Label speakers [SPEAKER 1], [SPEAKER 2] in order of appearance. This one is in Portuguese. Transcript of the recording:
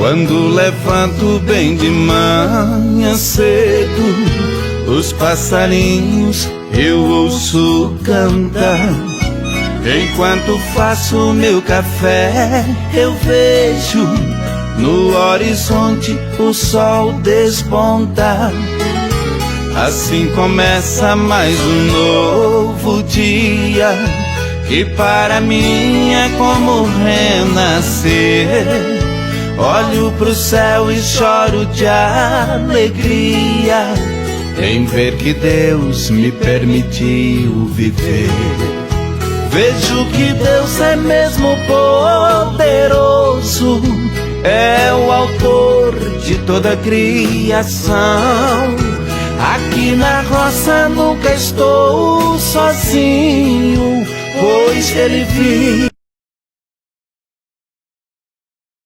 [SPEAKER 1] Quando levanto bem de manhã cedo, os passarinhos eu ouço cantar. Enquanto faço meu café, eu vejo no horizonte o sol despontar. Assim começa mais um novo dia, que para mim é como renascer. Olho pro céu e choro de alegria em ver que Deus me permitiu viver. Vejo que Deus é mesmo poderoso, é o autor de toda a criação. Aqui na roça nunca estou sozinho, pois Ele vive